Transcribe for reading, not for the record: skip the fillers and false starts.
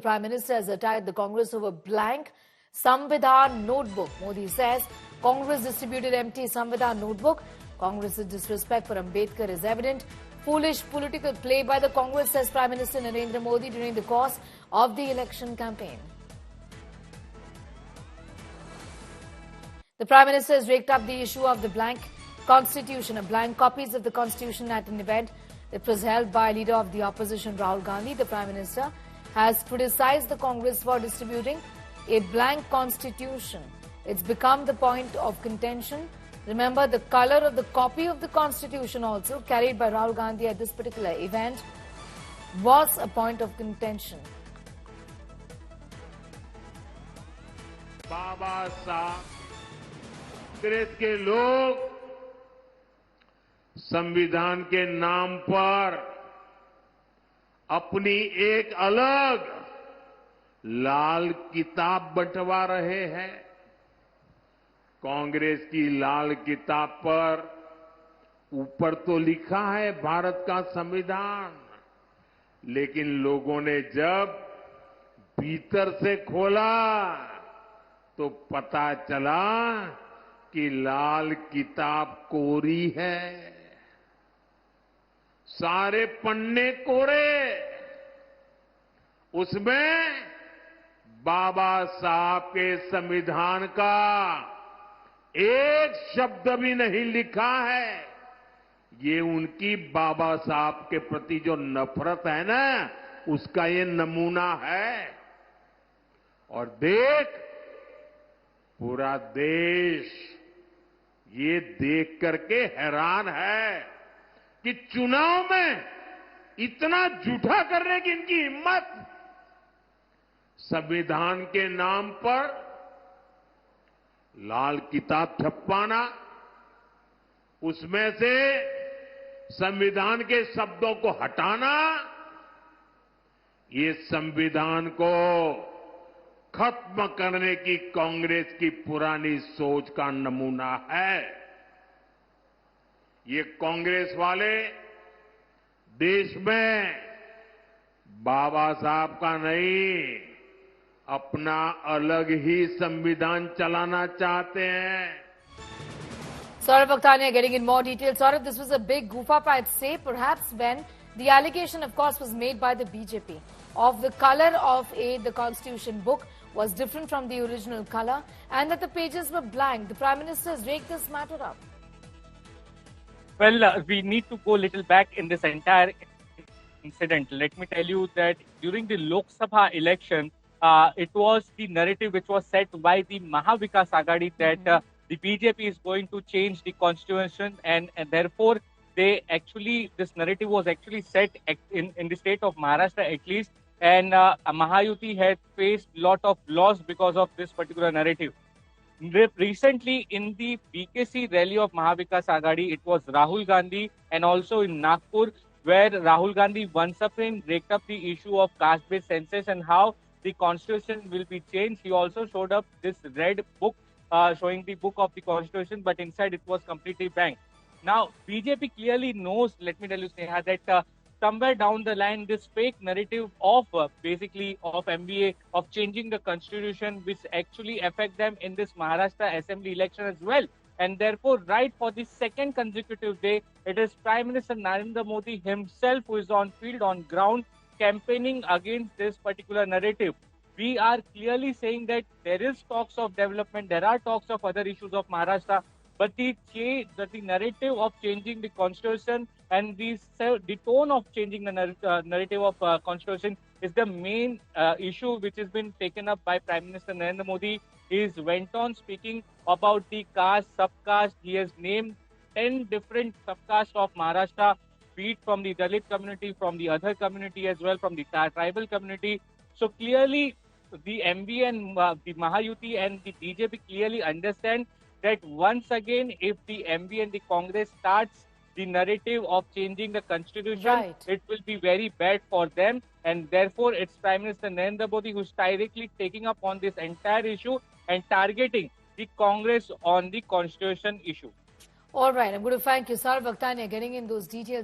Prime Minister has attacked the Congress over blank Samvidhan notebook. Modi says Congress distributed empty Samvidhan notebook. Congress's disrespect for Ambedkar is evident. Foolish political play by the Congress, says Prime Minister Narendra Modi during the course of the election campaign. The Prime Minister has raked up the issue of the blank Constitution, blank copies of the Constitution at an event that was held by Leader of the Opposition Rahul Gandhi. The Prime Minister has criticized the Congress for distributing a blank Constitution. It's become the point of contention. Remember, the colour of the copy of the Constitution also carried by Rahul Gandhi at this particular event was a point of contention. बाबा साहब कांग्रेस के लोग संविधान के नाम पर अपनी एक अलग लाल किताब बंटवा रहे हैं। कांग्रेस की लाल किताब पर ऊपर तो लिखा है भारत का संविधान, लेकिन लोगों ने जब भीतर से खोला तो पता चला कि लाल किताब कोरी है। सारे पन्ने कोरे, उसमें बाबा साहब के संविधान का एक शब्द भी नहीं लिखा है। ये उनकी बाबा साहब के प्रति जो नफरत है ना, उसका ये नमूना है। और देख, पूरा देश ये देख करके हैरान है कि चुनाव में इतना झूठा करने की इनकी हिम्मत। संविधान के नाम पर लाल किताब छपवाना, उसमें से संविधान के शब्दों को हटाना, ये संविधान को खत्म करने की कांग्रेस की पुरानी सोच का नमूना है। ये कांग्रेस वाले देश में बाबा साहब का नहीं, अपना अलग ही संविधान चलाना चाहते हैं। Saurav Bhaktania getting in more detail. Saurav, this was a big goof up, I'd say, perhaps when the allegation, of course, was made by the BJP of the color of the Constitution book was different from the original color and that the pages were blank. The Prime Minister has raked this matter up. Well, we need to go a little back in this entire incident. Let me tell you that during the Lok Sabha election, it was the narrative which was set by the Mahavikas Aghadi that the BJP is going to change the constitution, and therefore this narrative was actually set in the state of Maharashtra at least, and Mahayuti had faced lot of loss because of this particular narrative. Recently, in the BKC rally of Mahavikas Aghadi, it was Rahul Gandhi, and also in Nagpur, where Rahul Gandhi once again raked up the issue of caste-based census and how the constitution will be changed. He also showed up this red book showing the book of the constitution, but inside it was completely blank. Now, BJP clearly knows, let me tell you, Sneha, that somewhere down the line, this fake narrative of basically of MBA, of changing the constitution, which actually affect them in this Maharashtra assembly election as well. And therefore, right for the second consecutive day, it is Prime Minister Narendra Modi himself who is on field, on ground, campaigning against this particular narrative. We are clearly saying that there is talks of development, there are talks of other issues of Maharashtra, but the narrative of changing the constitution and the tone of changing the narrative of constitution is the main issue which has been taken up by Prime Minister Narendra Modi. He went on speaking about the caste, subcaste. He has named 10 different subcastes of Maharashtra, be it from the Dalit community, from the other community as well, from the tribal community. So clearly, the MB and the Mahayuti and the BJP clearly understand that once again, if the MB and the Congress starts the narrative of changing the constitution, it will be very bad for them. And therefore, it's Prime Minister Narendra Modi who's directly taking up on this entire issue and targeting the Congress on the constitution issue. All right, I'm going to thank you, Saurav Bhaktania, getting in those details.